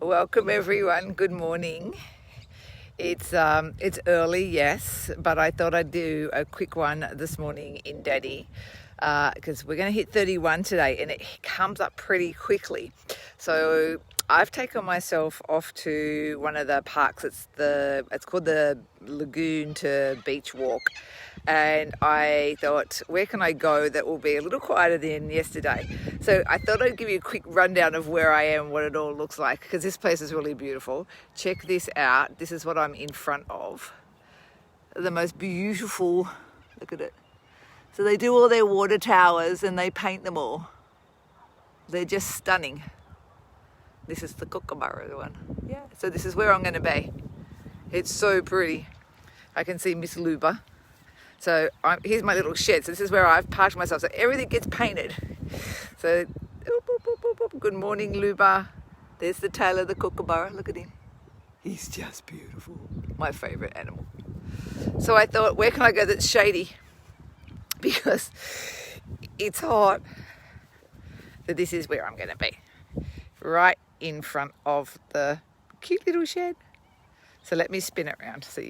Welcome everyone. Good morning. It's early, yes, but I thought I'd do a quick one this morning in Daddy because we're going to hit 31 today, and it comes up pretty quickly. So I've taken myself off to one of the parks. It's called the Lagoon to Beach Walk, and I thought, where can I go that will be a little quieter than yesterday? So I thought I'd give you a quick rundown of where I am, what it all looks like, because this place is really beautiful. Check this out. This is what I'm in front of. The most beautiful, look at it. So they do all their water towers and they paint them all. They're just stunning. This is the Kookaburra one. Yeah. So this is where I'm going to be. It's so pretty. I can see Miss Luba. So here's my little shed. So this is where I've parked myself. So everything gets painted. So, good morning, Luba. There's the tail of the Kookaburra. Look at him. He's just beautiful. My favourite animal. So I thought, where can I go that's shady? Because it's hot. So this is where I'm going to be. Right in front of the cute little shed. So let me spin it around so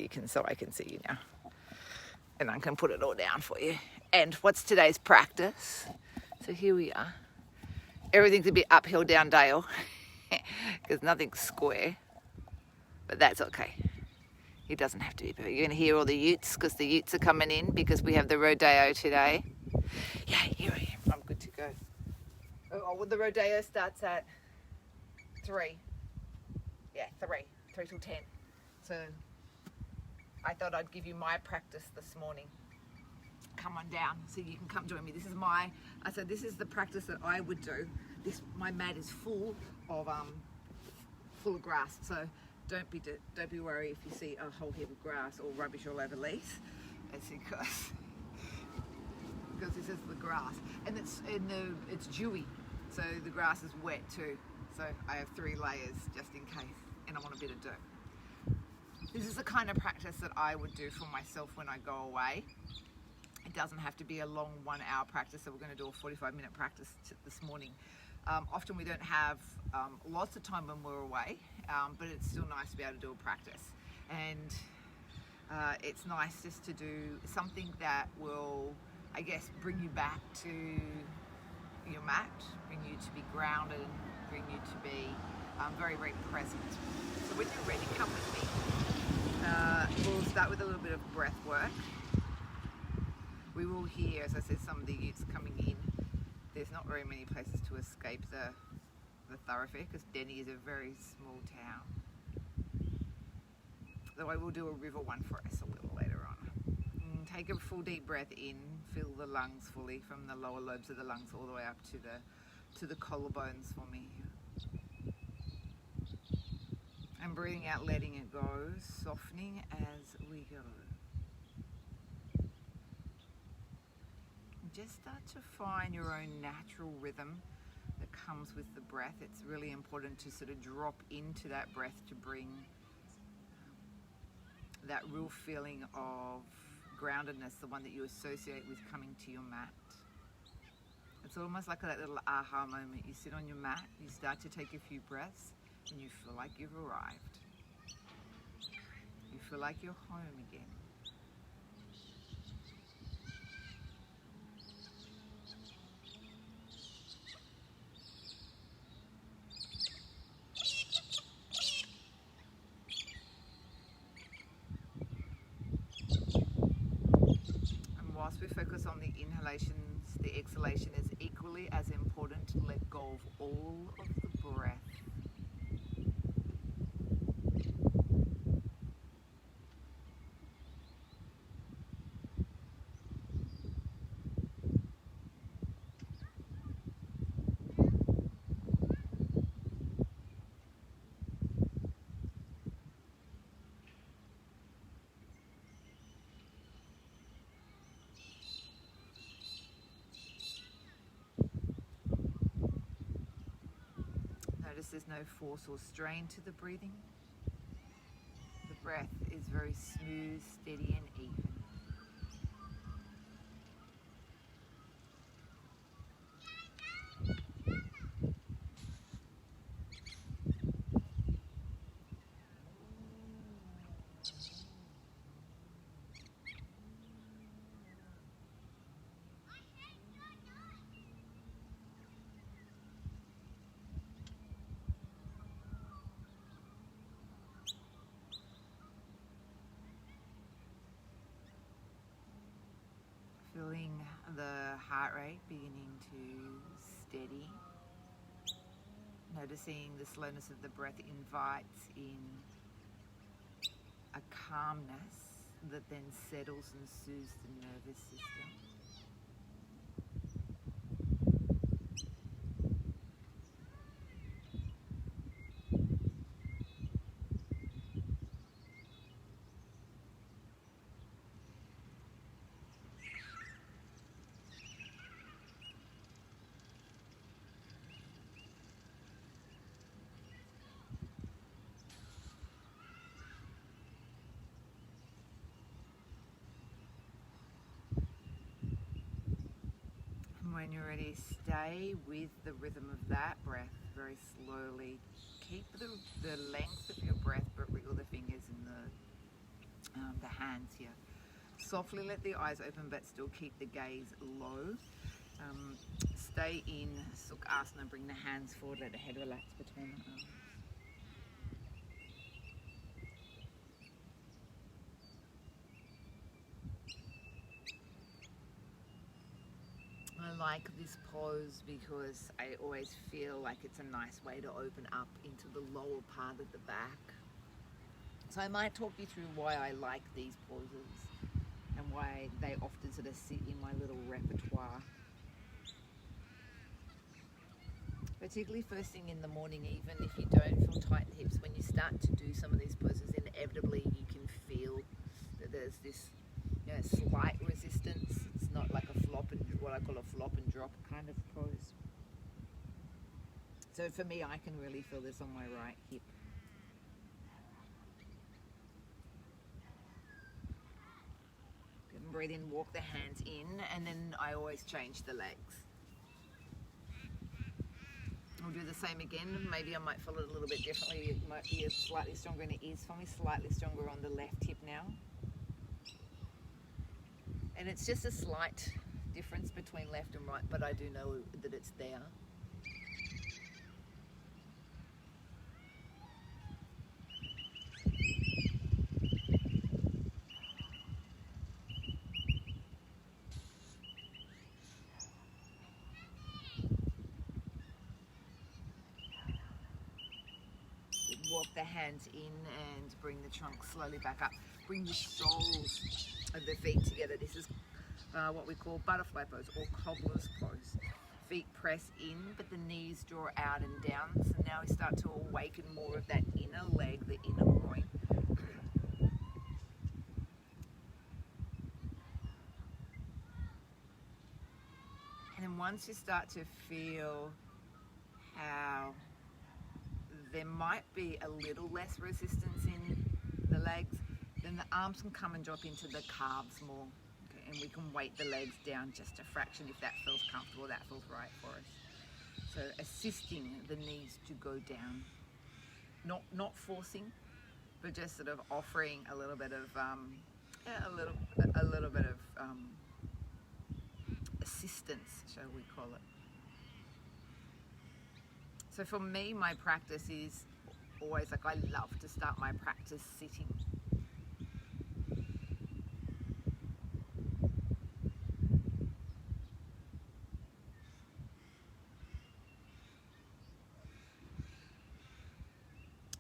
I can see you now. And I can put it all down for you. And what's today's practice? So here we are. Everything's a bit uphill, down dale, because nothing's square. But that's okay. It doesn't have to be perfect. You're going to hear all the utes because the utes are coming in because we have the rodeo today. Yeah, here I am. I'm good to go. Oh, well, the rodeo starts at 3. Yeah, 3 till 10. So I thought I'd give you my practice this morning. Come on down so you can come join me. This is the practice that I would do. My mat is full of grass. So don't be worried if you see a whole heap of grass or rubbish all over Leesa. It's because this is the grass, and it's dewy, so the grass is wet too. So I have 3 layers just in case, and I want a bit of dirt. This is the kind of practice that I would do for myself when I go away. It doesn't have to be a long 1-hour practice, so we're going to do a 45-minute practice this morning. Often we don't have lots of time when we're away, but it's still nice to be able to do a practice. And it's nice just to do something that will, I guess, bring you back to your mat, bring you to be grounded, bring you to be very, very present. So when you're ready, come with me. We'll start with a little bit of breath work. We will hear, as I said, some of the utes coming in. There's not very many places to escape the thoroughfare because Denny is a very small town. Though I will do a river one for us a little later on. Take a full deep breath in, fill the lungs fully from the lower lobes of the lungs all the way up to the collarbones for me. And breathing out, letting it go, softening as we go. Just start to find your own natural rhythm that comes with the breath. It's really important to sort of drop into that breath to bring that real feeling of groundedness, the one that you associate with coming to your mat. It's almost like that little aha moment. You sit on your mat, you start to take a few breaths, and you feel like you've arrived. You feel like you're home again. Whilst we focus on the inhalations, the exhalation is equally as important to let go of all of the breath. Notice there's no force or strain to the breathing. The breath is very smooth, steady and even. heart rate beginning to steady. Noticing the slowness of the breath invites in a calmness that then settles and soothes the nervous system. When you're ready, stay with the rhythm of that breath very slowly. Keep the length of your breath, but wriggle the fingers and the hands here. Softly let the eyes open, but still keep the gaze low. Stay in Sukhasana, bring the hands forward, let the head relax between the arms. I like this pose because I always feel like it's a nice way to open up into the lower part of the back. So I might talk you through why I like these poses and why they often sort of sit in my little repertoire. Particularly first thing in the morning, even if you don't feel tight in the hips, when you start to do some of these poses, inevitably you can feel that there's this slight resistance. It's not like a flop and what I call a flop and drop kind of pose. So for me, I can really feel this on my right hip. Good, and breathe in, walk the hands in, and then I always change the legs. I'll do the same again. Maybe I might feel it a little bit differently. It might be slightly stronger, and it is for me, slightly stronger on the left hip now. And it's just a slight difference between left and right, but I do know that it's there. Walk the hands in and bring the trunk slowly back up. Bring the soles of the feet together. This is what we call butterfly pose or cobbler's pose. Feet press in, but the knees draw out and down. So now we start to awaken more of that inner leg, the inner groin. And then once you start to feel how there might be a little less resistance in the legs, then the arms can come and drop into the calves more. Okay, and we can weight the legs down just a fraction if that feels comfortable, that feels right for us. So assisting the knees to go down, not forcing, but just sort of offering a little bit of a little bit of assistance, shall we call it. So for me, my practice is always like, I love to start my practice sitting.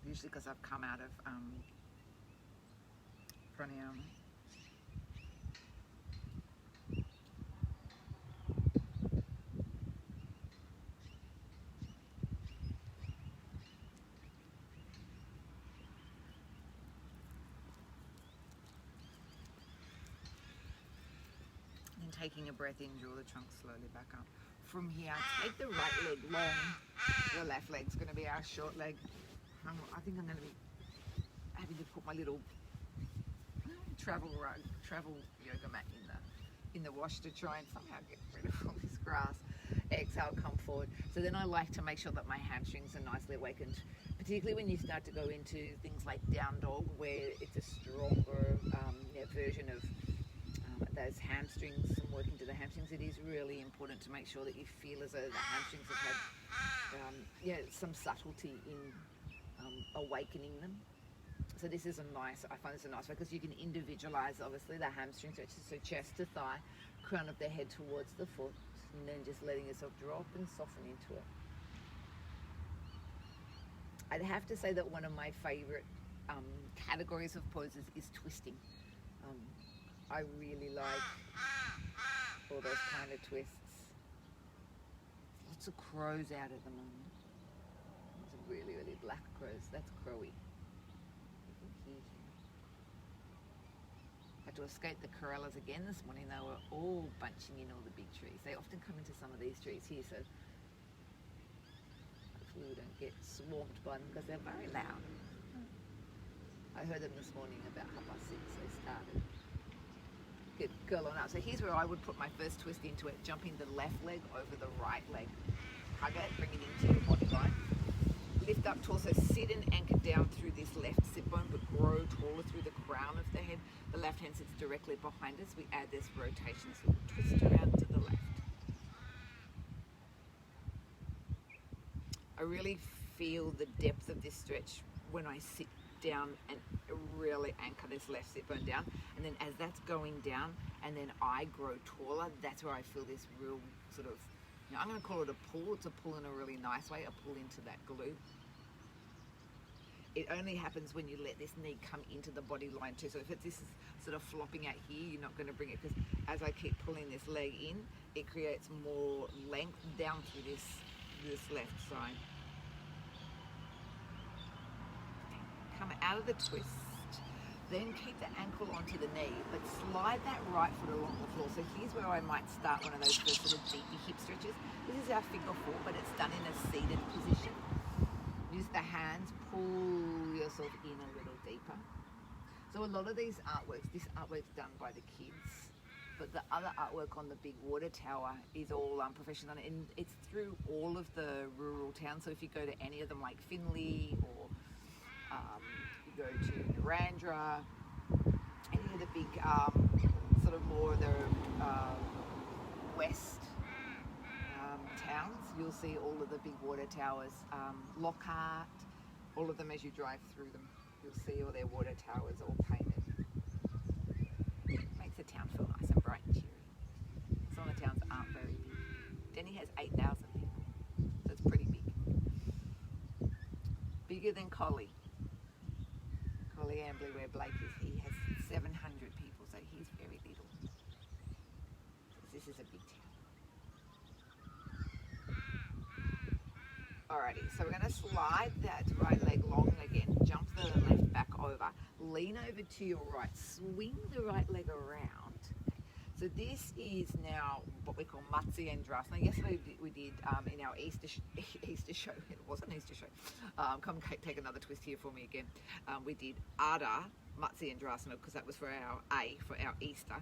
Usually because I've come out of pranayama. And taking a breath in, draw the trunk slowly back up. From here, take the right leg long. The left leg's going to be our short leg. I think I'm going to be having to put my little travel yoga mat in the wash to try and somehow get rid of all this grass. Exhale, come forward. So then I like to make sure that my hamstrings are nicely awakened, particularly when you start to go into things like down dog, where it's a stronger version of those hamstrings and working to the hamstrings. It is really important to make sure that you feel as though the hamstrings have had some subtlety in awakening them. So this is I find this a nice way because you can individualize obviously the hamstrings, so chest to thigh, crown of the head towards the foot. And then just letting yourself drop and soften into it. I'd have to say that one of my favorite categories of poses is twisting. I really like all those kind of twists. Lots of crows out at the moment. There's really, really black crows. That's crowy. Had to escape the corellas again this morning. They were all bunching in all the big trees. They often come into some of these trees here, so hopefully we don't get swarmed by them because they're very loud. I heard them this morning about 6:30, they started. Good, curl on up. So here's where I would put my first twist into it, jumping the left leg over the right leg. Hug it, bring it into your body line. Lift up torso, sit and anchor down through this left sit bone, but grow taller through the crown of the head. The left hand sits directly behind us. We add this rotation, so we'll twist around to the left. I really feel the depth of this stretch when I sit down and really anchor this left sit bone down, and then as that's going down and then I grow taller, that's where I feel this real sort of, I'm going to call it a pull. It's a pull in a really nice way, a pull into that glute. It only happens when you let this knee come into the body line too. So if this is sort of flopping out here, you're not going to bring it, because as I keep pulling this leg in, it creates more length down through this left side. Come out of the twist, then keep the ankle onto the knee, but slide that right foot along the floor. So here's where I might start one of those first sort of deepy hip stretches. This is our figure four, but it's done in a seated position. Use the hands, pull yourself in a little deeper. So a lot of these artworks, this artwork's done by the kids, but the other artwork on the big water tower is all professional, and it's through all of the rural towns. So if you go to any of them like Finley or you go to Narandra, any of the big sort of more the west towns, you'll see all of the big water towers. Lockhart, all of them, as you drive through them, you'll see all their water towers all painted. Makes the town feel nice and bright and cheery. Some of the towns aren't very big. Denny has 8,000 people, so it's pretty big. Bigger than Collie Ambly, where Blake is, he has 700 people, so he's very little. This is a big town. Alrighty, so we're going to slide that right leg long again, jump the left back over, lean over to your right, swing the right leg around. So this is now what we call Matsya and Drasana. Yesterday we did in our Easter show, it was an Easter show, come take another twist here for me again. We did Ardha, Matsya and Drasana, because that was for our Easter.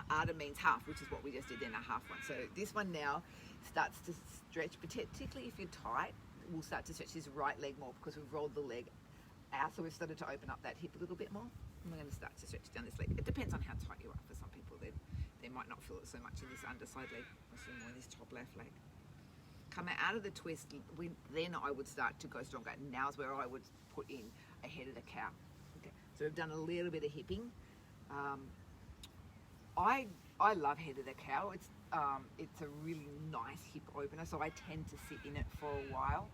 Ardha means half, which is what we just did then, a half one. So this one now starts to stretch, particularly if you're tight, we'll start to stretch this right leg more because we've rolled the leg out. So we've started to open up that hip a little bit more. And we're going to start to stretch down this leg. It depends on how tight you are. For some people, they might not feel it so much in this underside leg, or more in this top left leg. Coming out of the twist, then I would start to go stronger. Now's where I would put in a head of the cow. Okay, so we've done a little bit of hipping. I love head of the cow. It's a really nice hip opener, so I tend to sit in it for a while.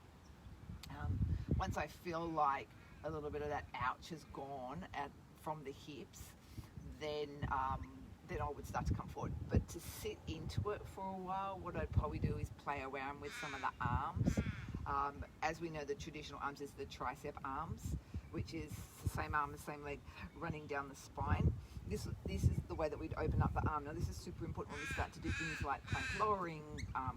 Once I feel like a little bit of that ouch has gone from the hips, then I would start to come forward. But to sit into it for a while, what I'd probably do is play around with some of the arms. As we know, the traditional arms is the tricep arms, which is the same arm, the same leg, running down the spine. This is the way that we'd open up the arm. Now this is super important when we start to do things like plank lowering,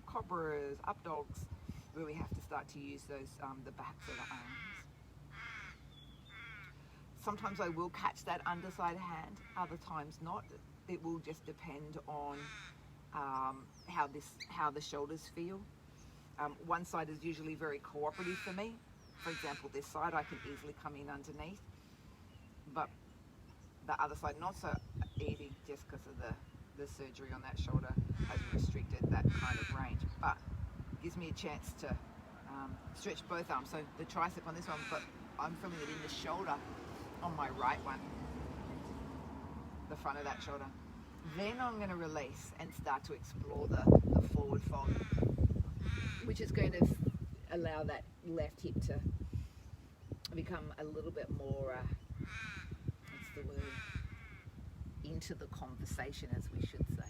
cobras, up dogs, where we have to start to use those the backs of the arms. Sometimes I will catch that underside hand, other times not. It will just depend on how the shoulders feel. One side is usually very cooperative for me. For example, this side I can easily come in underneath, but the other side not so easy, just because of the surgery on that shoulder has restricted that kind of range. But it gives me a chance to stretch both arms. So the tricep on this one, but I'm feeling it in the shoulder on my right one, the front of that shoulder. Then I'm going to release and start to explore the forward fold, which is going to allow that left hip to become a little bit more, what's the word, into the conversation, as we should say.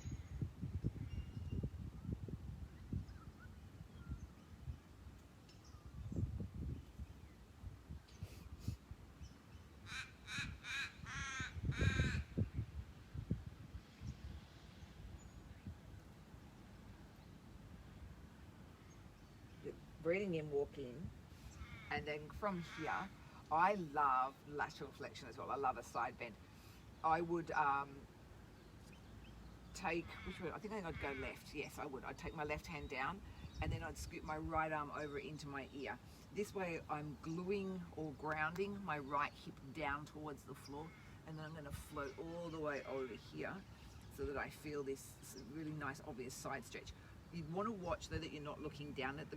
Breathing in, walk in, and then from here, I love lateral flexion as well. I love a side bend. I would take, which way? I think I'd go left. Yes, I would. I'd take my left hand down, and then I'd scoop my right arm over into my ear. This way, I'm gluing or grounding my right hip down towards the floor, and then I'm going to float all the way over here, so that I feel this really nice, obvious side stretch. You want to watch though that you're not looking down at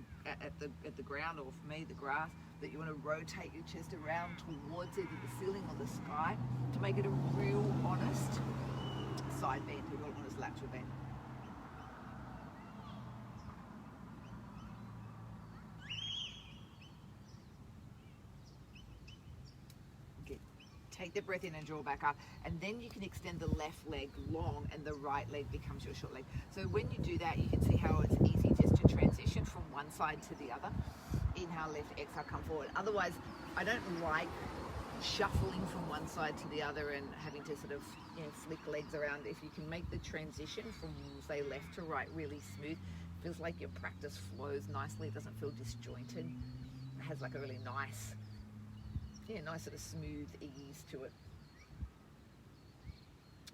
the ground, or for me the grass, that you want to rotate your chest around towards either the ceiling or the sky to make it a real honest side bend, a real honest lateral bend. Okay. Take the breath in and draw back up, and then you can extend the left leg long and the right leg becomes your short leg. So when you do that, you can see how it's easy just to transition from one side to the other. Inhale, lift, exhale, come forward. Otherwise, I don't like shuffling from one side to the other and having to sort of, flick legs around. If you can make the transition from, say, left to right really smooth, it feels like your practice flows nicely. It doesn't feel disjointed. It has like a really nice sort of smooth ease to it.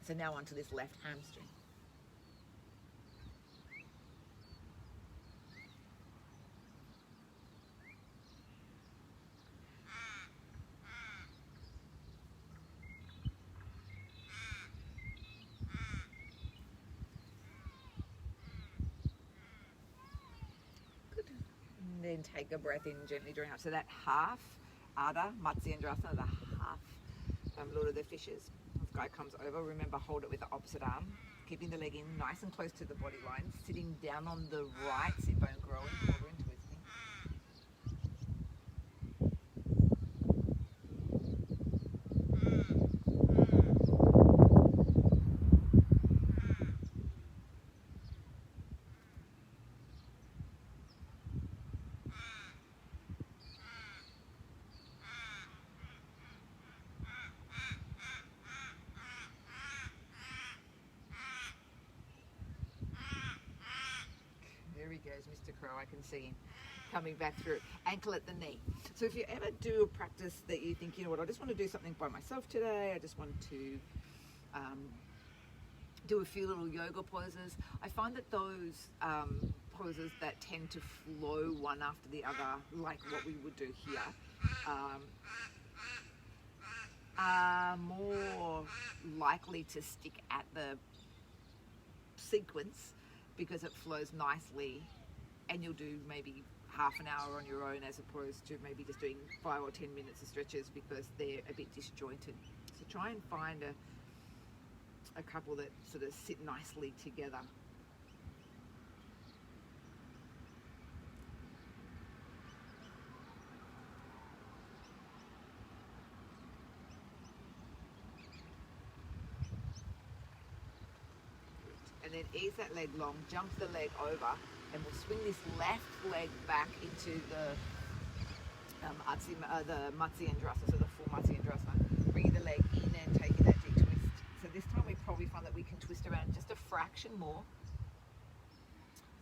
So now onto this left hamstring. Good. And then take a breath in, gently drawing up. So that half Adha Matsyendrasana, the half Lord of the Fishes. This guy comes over. Remember, hold it with the opposite arm, keeping the leg in nice and close to the body line, sitting down on the right sit bone, growing, quarter and twisting. There he goes, Mr. Crow. I can see him coming back through. Ankle at the knee. So if you ever do a practice that you think, I just want to do something by myself today, I just want to do a few little yoga poses, I find that those poses that tend to flow one after the other, like what we would do here, are more likely to stick at the sequence because it flows nicely, and you'll do maybe half an hour on your own as opposed to maybe just doing 5 or 10 minutes of stretches because they're a bit disjointed. So try and find a couple that sort of sit nicely together. And then ease that leg long, jump the leg over, and we'll swing this left leg back into the Matsyendrasana, so the full Matsyendrasana. Bring the leg in and taking that deep twist. So this time we probably find that we can twist around just a fraction more.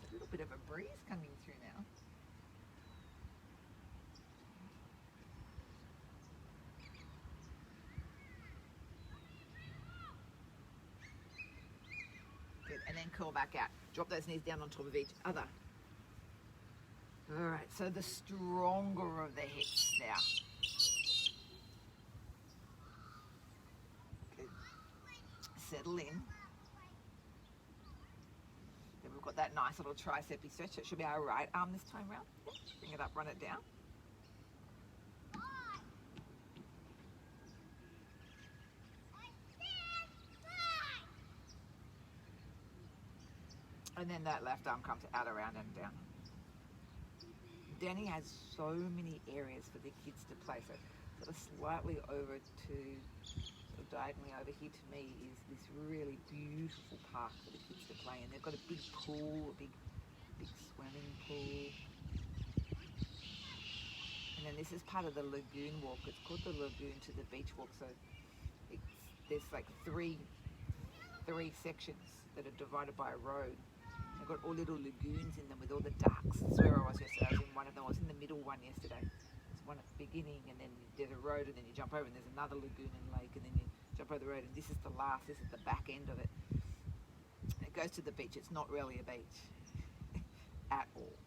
There's a little bit of a breeze coming through now. And then curl back out. Drop those knees down on top of each other. All right, so the stronger of the hips now. Good. Settle in. Then we've got that nice little tricepy stretch. It should be our right arm this time round. Bring it up, run it down. And then that left arm comes out, around and down. Danny has so many areas for the kids to play. So sort of slightly over to, sort of diagonally over here to me is this really beautiful park for the kids to play in. They've got a big pool, a big swimming pool. And then this is part of the lagoon walk. It's called the lagoon to the beach walk. So there's like three sections that are divided by a road. They've got all little lagoons in them with all the ducks. That's where I was yesterday. I was in one of them. I was in the middle one yesterday. There's one at the beginning, and then there's a road, and then you jump over, and there's another lagoon and lake, and then you jump over the road, and this is the last. This is the back end of it. It goes to the beach. It's not really a beach at all.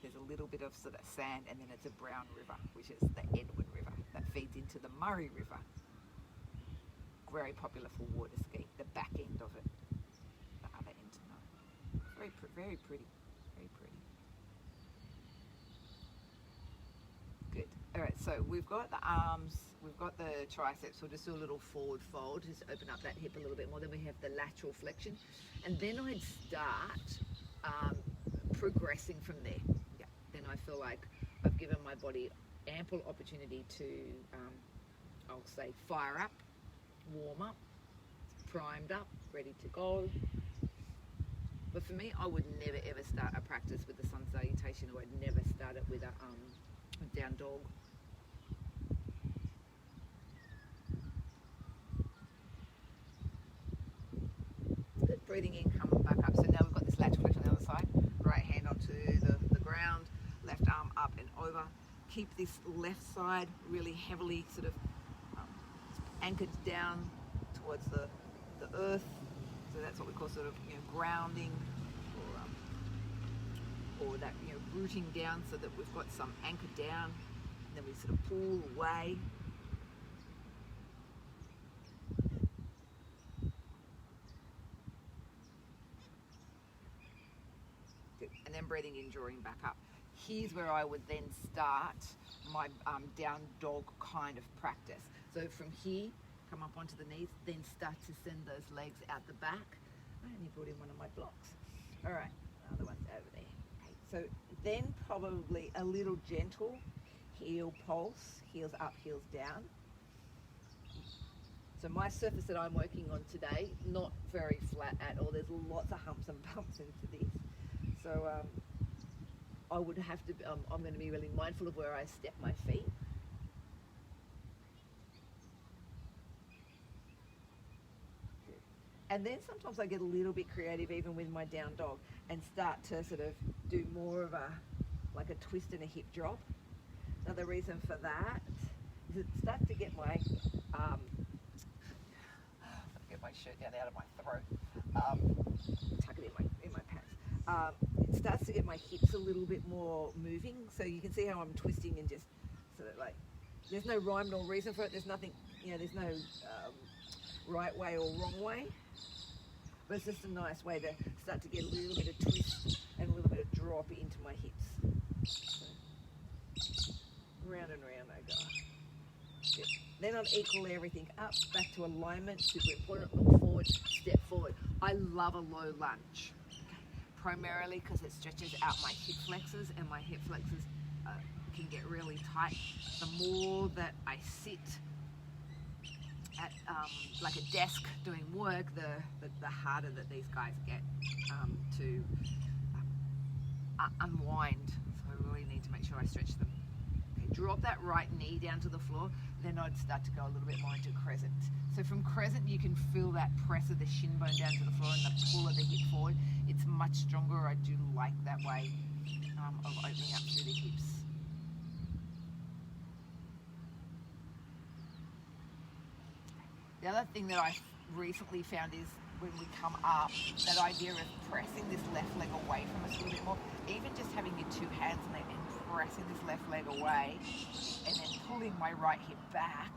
There's a little bit of sort of sand, and then it's a brown river, which is the Edward River that feeds into the Murray River. Very popular for water skiing. The back end of it. The other end, no. Very pretty. Very pretty. Good. All right, so we've got the arms, we've got the triceps. We'll just do a little forward fold, just open up that hip a little bit more. Then we have the lateral flexion. And then I'd start progressing from there. Yeah. Then I feel like I've given my body ample opportunity to, I'll say, fire up, warm up, primed up, ready to go. But for me, I would never ever start a practice with the sun salutation, or I'd never start it with a down dog. Good. Breathing in, coming back up. So now we've got this lateral flexion on the other side. Right hand onto the ground, left arm up and over. Keep this left side really heavily sort of anchored down towards the earth. So that's what we call sort of, grounding, or that, rooting down, so that we've got some anchor down, and then we sort of pull away. Good. And then breathing in, drawing back up. Here's where I would then start my down dog kind of practice. So from here, come up onto the knees, then start to send those legs out the back. I only brought in one of my blocks. All right, other one's over there. Okay, so then probably a little gentle heel pulse, heels up, heels down. So my surface that I'm working on today, not very flat at all. There's lots of humps and bumps into this. So I would have to, I'm going to be really mindful of where I step my feet. And then sometimes I get a little bit creative even with my down dog and start to sort of do more of like a twist and a hip drop. Another reason for that is it starts to get my, get my shirt down out of my throat, tuck it in my pants. It starts to get my hips a little bit more moving. So you can see how I'm twisting and just sort of like, there's no rhyme nor reason for it. There's nothing, there's no right way or wrong way. But it's just a nice way to start to get a little bit of twist and a little bit of drop into my hips. So, round and round I go. Good. Then I'll equal everything up, back to alignment, super important, look forward, step forward. I love a low lunge, primarily because it stretches out my hip flexors, and my hip flexors can get really tight. The more that I sit at like a desk doing work, the harder that these guys get to unwind. So I really need to make sure I stretch them. Okay, drop that right knee down to the floor. Then I'd start to go a little bit more into crescent. So from crescent, you can feel that press of the shin bone down to the floor and the pull of the hip forward. It's much stronger. I do like that way of opening up through the hips. The other thing that I recently found is when we come up, that idea of pressing this left leg away from us a little bit more, even just having your two hands on it and pressing this left leg away and then pulling my right hip back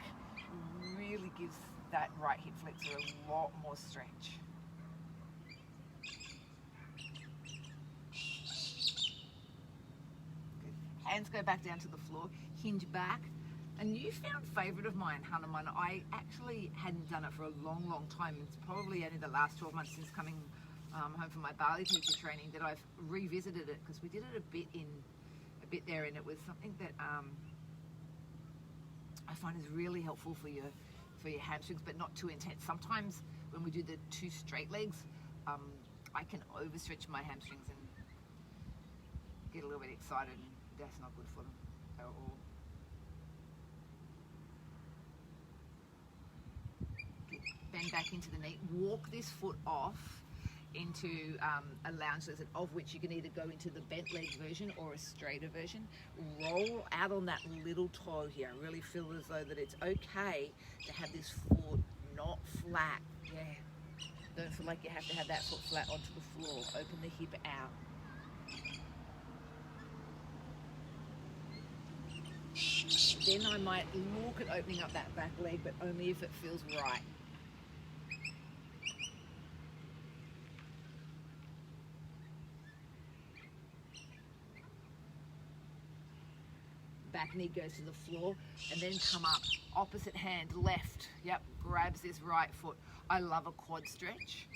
really gives that right hip flexor a lot more stretch. Good. Hands go back down to the floor, hinge back. A newfound favourite of mine, Hanuman, I actually hadn't done it for a long, long time. It's probably only the last 12 months since coming home from my Bali teacher training, that I've revisited it because we did it a bit there, and it was something that I find is really helpful for your hamstrings, but not too intense. Sometimes when we do the 2 straight legs, I can overstretch my hamstrings and get a little bit excited, and that's not good for them at all. Bend back into the knee. Walk this foot off into a lounge lizard, of which you can either go into the bent leg version or a straighter version. Roll out on that little toe here. Really feel as though that it's okay to have this foot not flat. Yeah. Don't feel like you have to have that foot flat onto the floor. Open the hip out. Then I might look at opening up that back leg, but only if it feels right. Back knee goes to the floor, and then come up. Opposite hand, left. Yep, grabs this right foot. I love a quad stretch.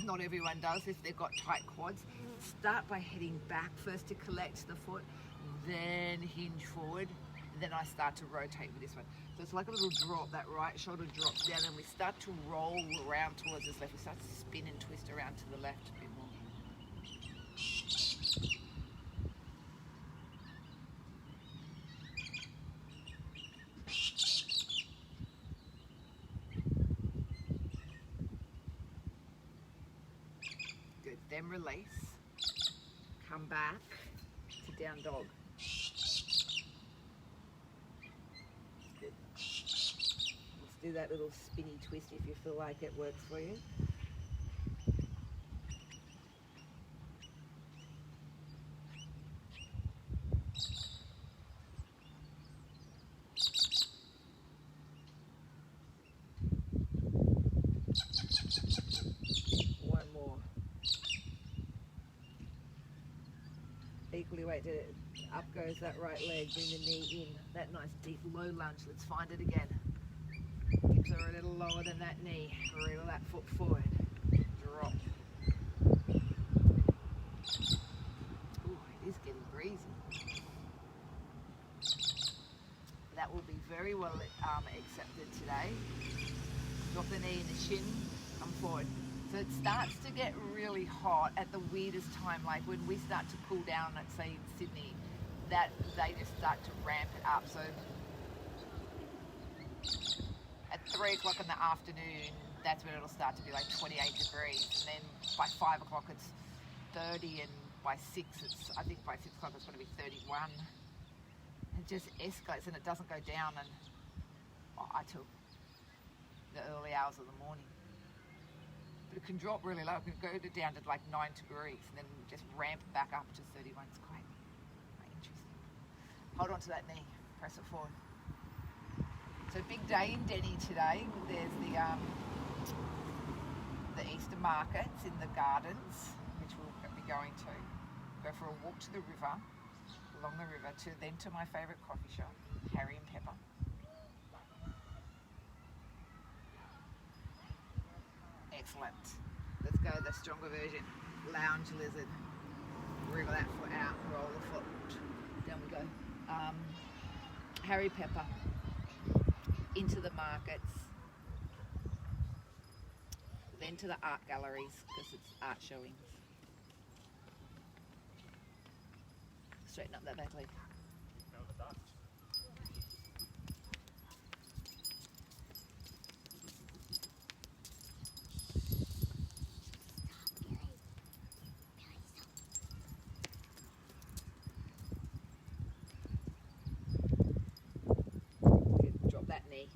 Not everyone does if they've got tight quads. Start by heading back first to collect the foot, then hinge forward. Then I start to rotate with this one. So it's like a little drop. That right shoulder drops down, and we start to roll around towards this left. We start to spin and twist around to the left a bit more. Good. Then release. Come back to down dog. Good. Let's do that little spinny twist if you feel like it works for you. One more. Equally weighted. Up goes that right leg, bring the knee in. That nice deep low lunge. Let's find it again. Hips are a little lower than that knee. Wriggle that foot forward. Drop. Ooh, it is getting breezy. That will be very well accepted today. Drop the knee in the shin, come forward. So it starts to get really hot at the weirdest time, like when we start to cool down, let's say in Sydney, that they just start to ramp it up. So at 3 o'clock in the afternoon, that's when it'll start to be like 28 degrees. And then by 5 o'clock it's 30, and by 6 I think by 6 o'clock it's going to be 31. It just escalates and it doesn't go down until the early hours of the morning. But it can drop really low. It can go down to like 9 degrees and then just ramp back up to 31. It's quite interesting. Hold on to that knee. Press it forward. So big day in Denny today. There's the Easter markets in the gardens, which we'll be going to. Go for a walk to the river, along the river, then to my favourite coffee shop, Harry and Pepper. Excellent. Let's go the stronger version. Lounge lizard. Wriggle that foot out, roll the foot. Down we go. Harry Pepper. Into the markets. Then to the art galleries, because it's art showings. Straighten up that back leg. That knee,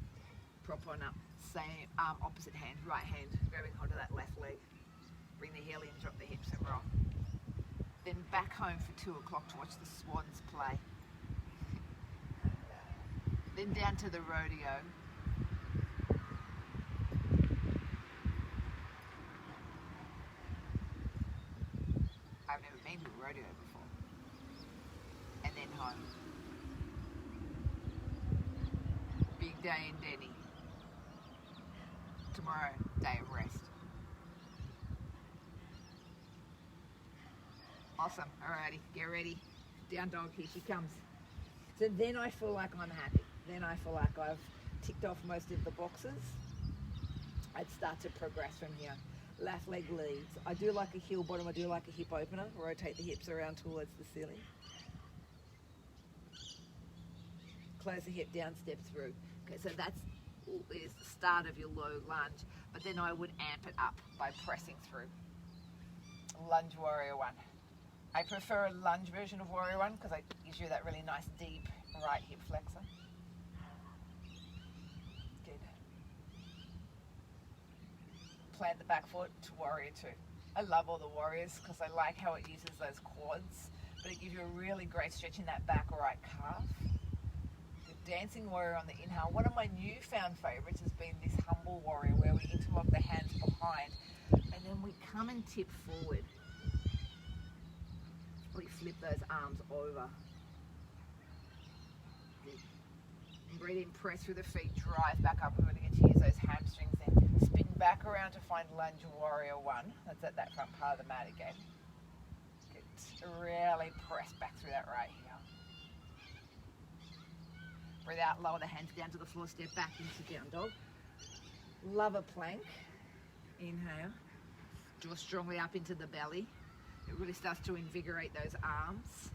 prop on up, same opposite hand, right hand, grabbing hold of that left leg, bring the heel in, drop the hips and roll. Then back home for 2 o'clock to watch the swans play. Then down to the rodeo. I've never been to a rodeo before. And then home. Big day in Denny. Tomorrow, day of rest. Awesome. Alrighty, get ready. Down dog, here she comes. So then I feel like I'm happy. Then I feel like I've ticked off most of the boxes. I'd start to progress from here. Left leg leads. I do like a heel bottom, I do like a hip opener. Rotate the hips around towards the ceiling. Close the hip down, step through. Okay, so that's is the start of your low lunge, but then I would amp it up by pressing through. Lunge warrior one. I prefer a lunge version of warrior one because it gives you that really nice deep right hip flexor. Good. Plant the back foot to warrior two. I love all the warriors because I like how it uses those quads, but it gives you a really great stretch in that back right calf. Dancing warrior on the inhale. One of my newfound favorites has been this humble warrior where we interlock the hands behind and then we come and tip forward. We flip those arms over. And breathe in, press through the feet, drive back up. We're going to get to use those hamstrings then. Spin back around to find lunge warrior one. That's at that front part of the mat again. Good. Really press back through that right heel. Breathe out, lower the hands down to the floor, step back into down dog. Love a plank. Inhale. Draw strongly up into the belly. It really starts to invigorate those arms.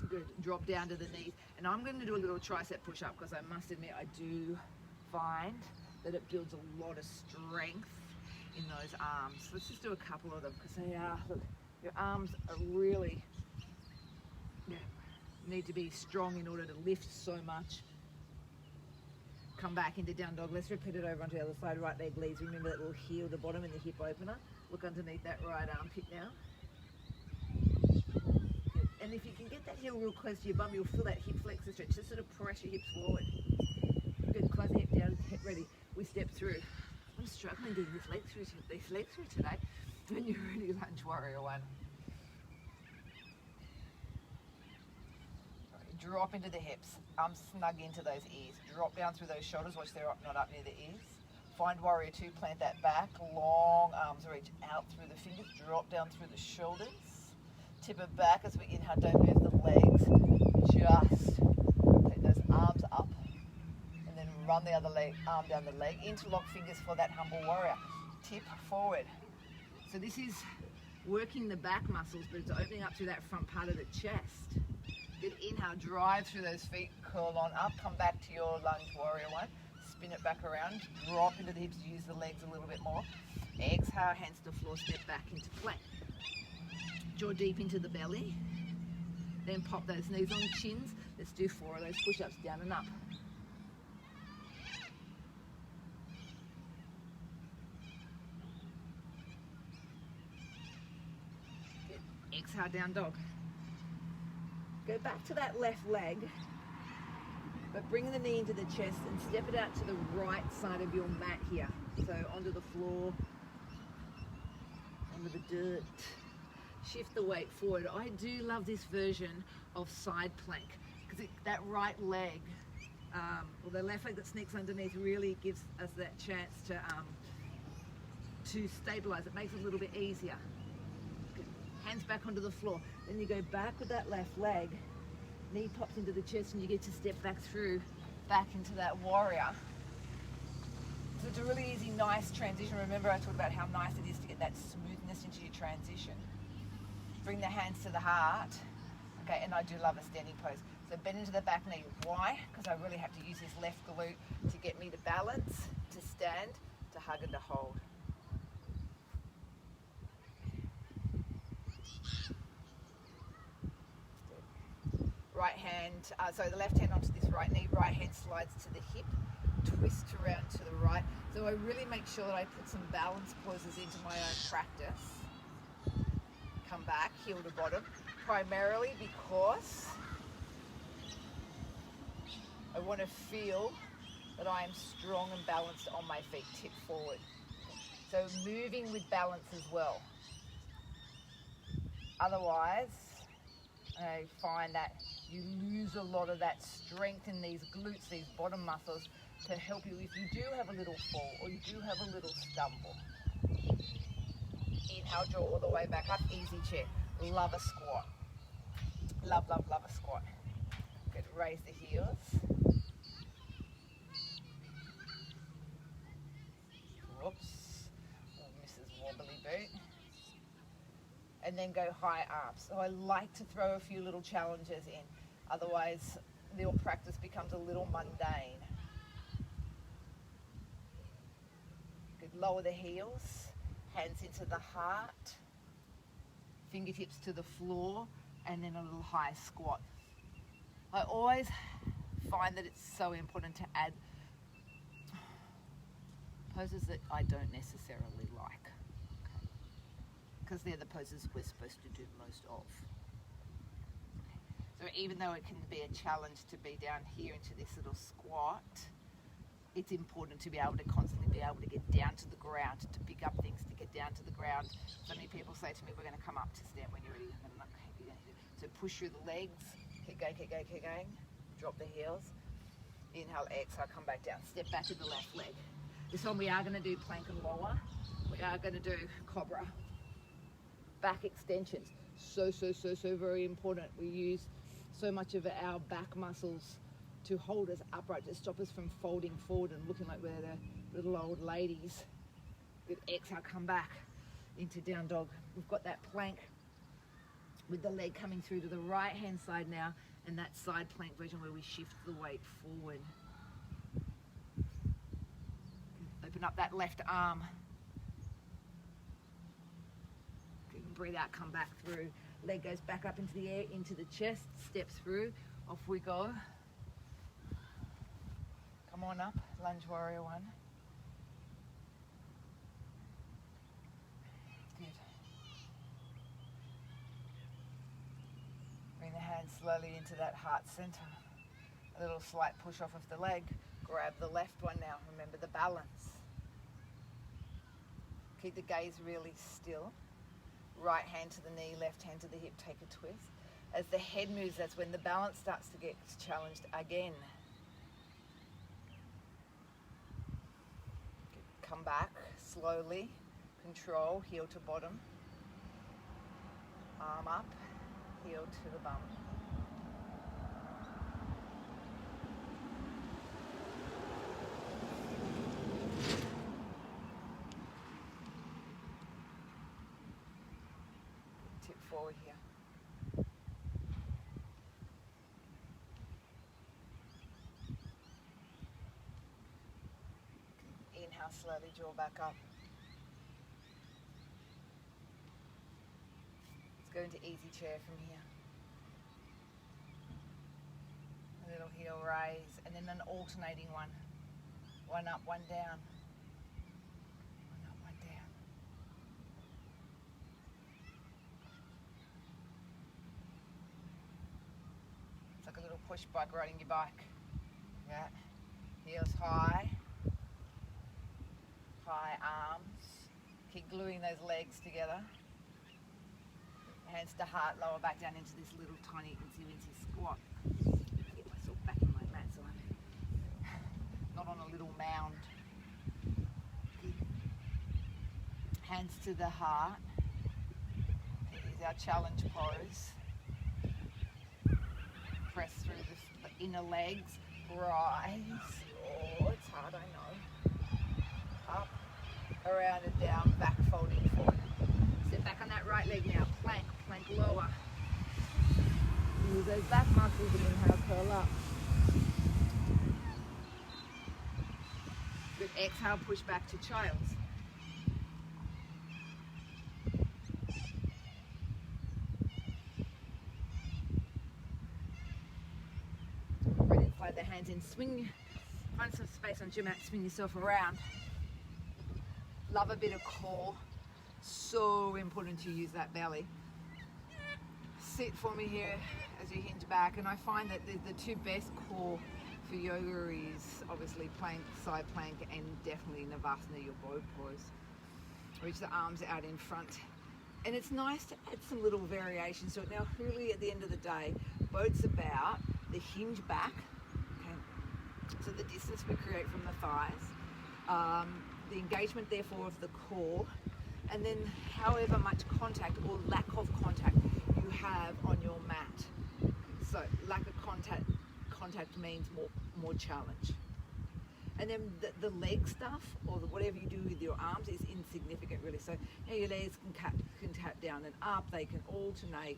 Good. Drop down to the knees. And I'm going to do a little tricep push-up because I must admit I do find that it builds a lot of strength in those arms. Let's just do a couple of them because they are, look, your arms are really... need to be strong in order to lift so much. Come back into down dog. Let's repeat it over onto the other side. Right leg leads. Remember that little heel, the bottom and the hip opener. Look underneath that right armpit now. Good. And if you can get that heel real close to your bum, you'll feel that hip flexor stretch. Just sort of press your hips forward. Good. Close the hip down. Hip ready. We step through. I'm struggling getting this leg through today. When you're ready, lunge warrior one. Drop into the hips, arms snug into those ears. Drop down through those shoulders, watch they're not up near the ears. Find warrior two, plant that back, long arms reach out through the fingers, drop down through the shoulders. Tip it back as we inhale, don't move the legs. Just take those arms up and then run the other leg, arm down the leg. Interlock fingers for that humble warrior. Tip forward. So this is working the back muscles, but it's opening up through that front part of the chest. Good. Inhale, drive through those feet, curl on up, come back to your lunge warrior one, spin it back around, drop into the hips, use the legs a little bit more. Exhale, hands to floor, step back into plank. Draw deep into the belly, then pop those knees on chins. Let's do 4 of those push-ups, down and up. Good. Exhale, down dog. Go back to that left leg, but bring the knee into the chest and step it out to the right side of your mat here. So onto the floor, onto the dirt. Shift the weight forward. I do love this version of side plank because that right leg, or the left leg that sneaks underneath, really gives us that chance to stabilize. It makes it a little bit easier. Hands back onto the floor. Then you go back with that left leg, knee pops into the chest and you get to step back through, back into that warrior. So it's a really easy, nice transition. Remember I talked about how nice it is to get that smoothness into your transition. Bring the hands to the heart. Okay, and I do love a standing pose. So bend into the back knee. Why? Because I really have to use this left glute to get me to balance, to stand, to hug and to hold. Right hand, so the left hand onto this right knee, right hand slides to the hip, twist around to the right. So I really make sure that I put some balance poses into my own practice. Come back, heel to bottom, primarily because I want to feel that I am strong and balanced on my feet, tip forward. So moving with balance as well. Otherwise, I find that you lose a lot of that strength in these glutes, these bottom muscles, to help you if you do have a little fall or you do have a little stumble. Inhale, draw all the way back up, easy chair. Love a squat. Love, love, love a squat. Good, raise the heels. Whoops. Oh, Mrs. Wobbly Boot. And then go high arms. So I like to throw a few little challenges in. Otherwise, your practice becomes a little mundane. Good, lower the heels. Hands into the heart. Fingertips to the floor. And then a little high squat. I always find that it's so important to add poses that I don't necessarily like, because they're the poses we're supposed to do most of. So even though it can be a challenge to be down here into this little squat, it's important to be able to constantly be able to get down to the ground, to pick up things, to get down to the ground. So many people say to me, we're going to come up to stand when you're ready. And I'm like, okay, so push through the legs, keep going, keep going, keep going. Drop the heels. Inhale, exhale, come back down. Step back to the left leg. This one we are going to do plank and lower. We are going to do cobra. Back extensions. So very important. We use so much of our back muscles to hold us upright, to stop us from folding forward and looking like we're the little old ladies. Good, exhale, come back into down dog. We've got that plank with the leg coming through to the right hand side now, and that side plank version where we shift the weight forward. Open up that left arm. Good, breathe out, come back through. Leg goes back up into the air, into the chest, step through, off we go. Come on up, lunge warrior one. Good. Bring the hands slowly into that heart center. A little slight push off of the leg. Grab the left one now. Remember the balance. Keep the gaze really still. Right hand to the knee, left hand to the hip, take a twist. As the head moves, that's when the balance starts to get challenged again. Come back slowly, control, heel to bottom, arm up, heel to the bum. Tip forward here. Inhale, slowly draw back up. Let's go into easy chair from here. A little heel raise, and then an alternating one. One up, one down. One up, one down. It's like a little push bike riding your bike. Yeah. Heels high. High arms. Keep gluing those legs together. Hands to heart, lower back down into this little tiny incy squat. Get myself back in my mat so I'm not on a little mound. Good. Hands to the heart. Here's our challenge pose. Press through the inner legs. Rise. Oh, it's hard, I know. Up, around and down, back folding forward. Step back on that right leg now. Plank, plank lower. Use those back muscles and inhale, curl up. Good, exhale, push back to child's. Breathe in, slide the hands in, swing. Find some space on your mat, swing yourself around. Love a bit of core. So important to use that belly. Sit for me here as you hinge back, and I find that the two best core for yoga is obviously plank, side plank, and definitely Navasana, your boat pose. Reach the arms out in front. And it's nice to add some little variations to it. Now, really at the end of the day, boat's about the hinge back, okay? So the distance we create from the thighs, the engagement therefore of the core, and then however much contact or lack of contact you have on your mat. So lack of contact means more challenge. And then the leg stuff, or whatever you do with your arms, is insignificant really. So your legs can tap down and up, they can alternate,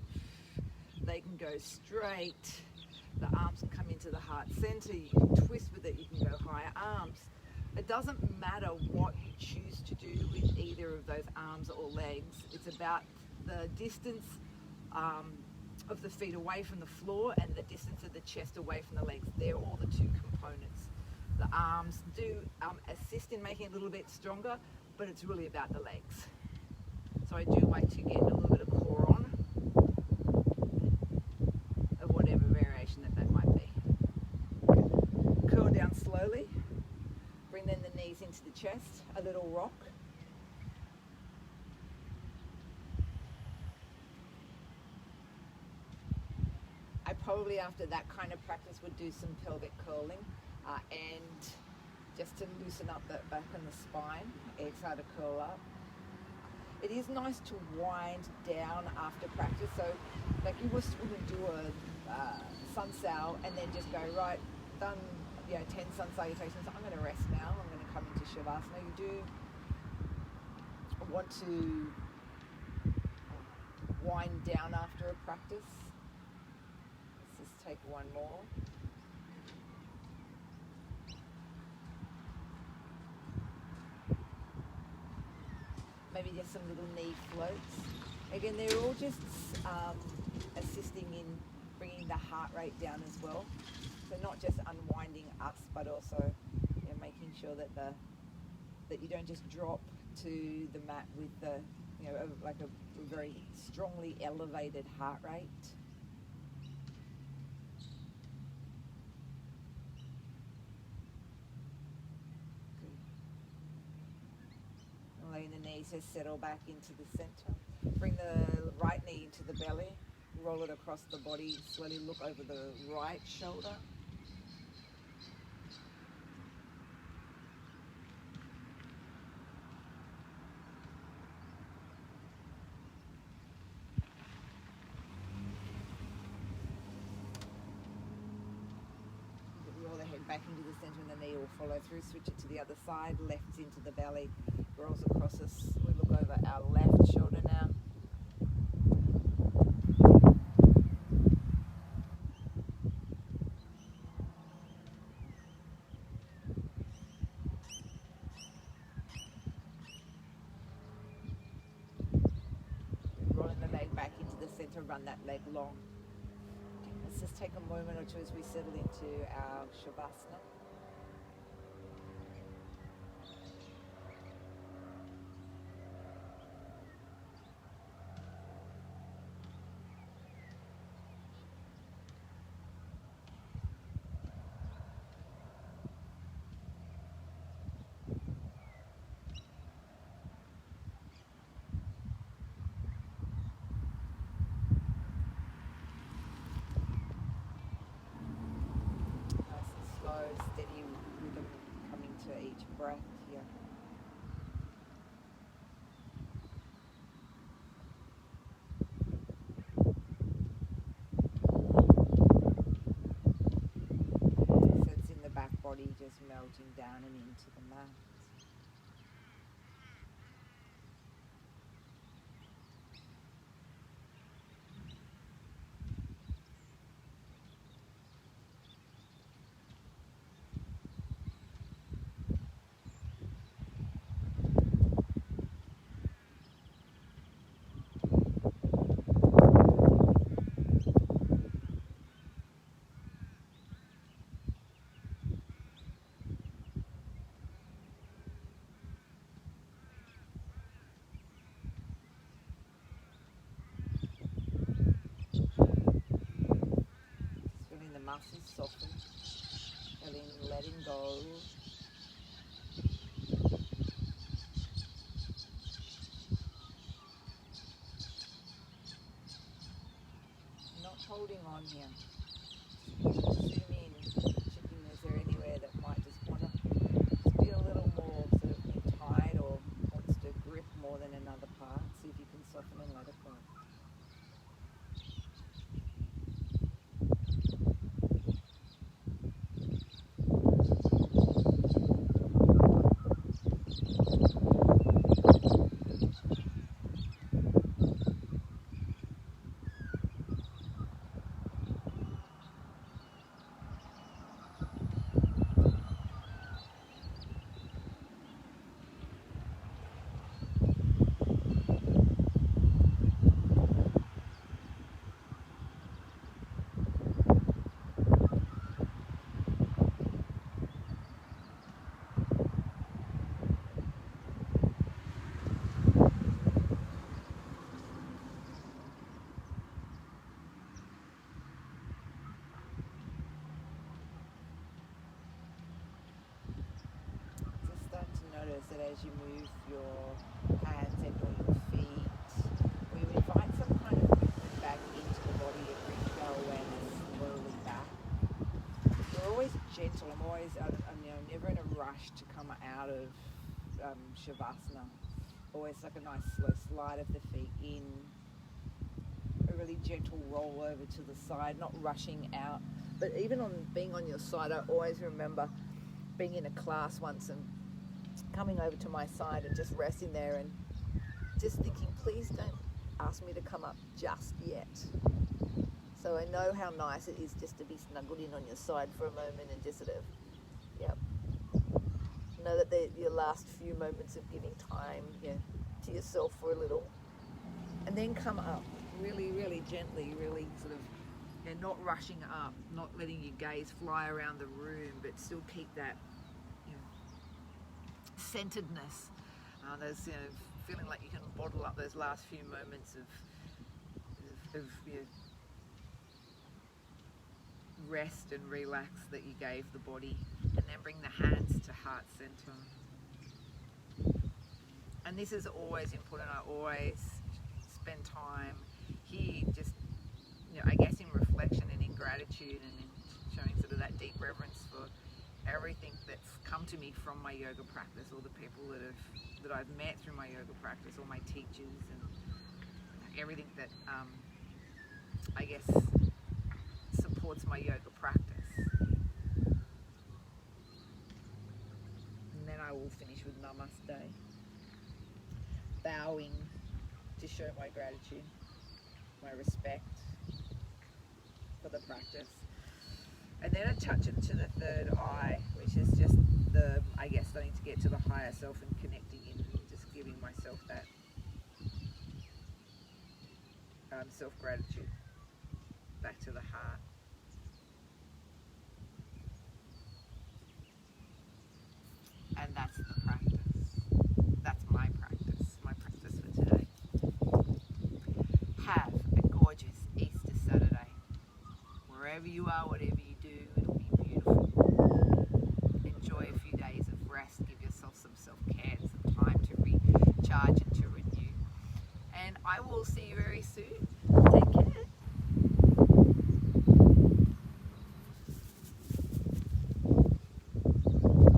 they can go straight, the arms can come into the heart center, you can twist with it, you can go higher arms. It doesn't matter what you choose to do with either of those arms or legs. It's about the distance of the feet away from the floor and the distance of the chest away from the legs. They're all the two components. The arms do assist in making it a little bit stronger, but it's really about the legs. So I do like to get a little bit of core on, of whatever variation that might be. Curl down slowly. Bring then the knees into the chest, a little rock. I probably after that kind of practice would do some pelvic curling. And just to loosen up the back and the spine, exhale to curl up. It is nice to wind down after practice, so like you just wouldn't do a sun sal and then just go, right, done 10 sun salutations, I'm going to rest now, I'm going to come into Shavasana. You do want to wind down after a practice. Let's just take one more. Maybe just some little knee floats. Again, they're all just assisting in bringing the heart rate down as well. So not just unwinding us, but also making sure that that you don't just drop to the mat with like a very strongly elevated heart rate. Letting the knees just settle back into the center. Bring the right knee into the belly. Roll it across the body. Slowly look over the right shoulder. Roll the head back into the center and the knee will follow through. Switch it to the other side. Left into the belly. Rolls across us. We look over our left shoulder now. Rolling the leg back into the center, run that leg long. Okay, let's just take a moment or two as we settle into our Shavasana. Steady rhythm coming to each breath here. Sense in the back body just melting down and into the mat. Muscles soften, letting go. Not holding on here. Zoom in, checking is there anywhere that might just want to be a little more sort of tight or wants to grip more than another notice that as you move your hands and or your feet, we invite some kind of movement back into the body and bring our awareness slowly back. We're always gentle. I'm never in a rush to come out of Shavasana. Always like a nice slow slide of the feet in, a really gentle roll over to the side, not rushing out. But even on being on your side, I always remember being in a class once and coming over to my side and just resting there and just thinking, please don't ask me to come up just yet. So I know how nice it is just to be snuggled in on your side for a moment and just sort of, know that your last few moments of giving time to yourself for a little. And then come up really, really gently, really sort of, not rushing up, not letting your gaze fly around the room, but still keep that centeredness. Those feeling like you can bottle up those last few moments of rest and relax that you gave the body, and then bring the hands to heart center. And this is always important. I always spend time here just I guess in reflection and in gratitude and in showing sort of that deep reverence for everything that's come to me from my yoga practice, all the people that I've met through my yoga practice, all my teachers, and everything that I guess supports my yoga practice. And then I will finish with Namaste, bowing to show my gratitude, my respect for the practice. And then I touch into the third eye, which is just starting to get to the higher self and connecting in, and just giving myself that self-gratitude back to the heart. And that's the practice. That's my practice for today. Have a gorgeous Easter Saturday. Wherever you are, whatever you do, it'll be beautiful. Enjoy a few days of rest. Give yourself some self-care, some time to recharge and to renew. And I will see you very soon.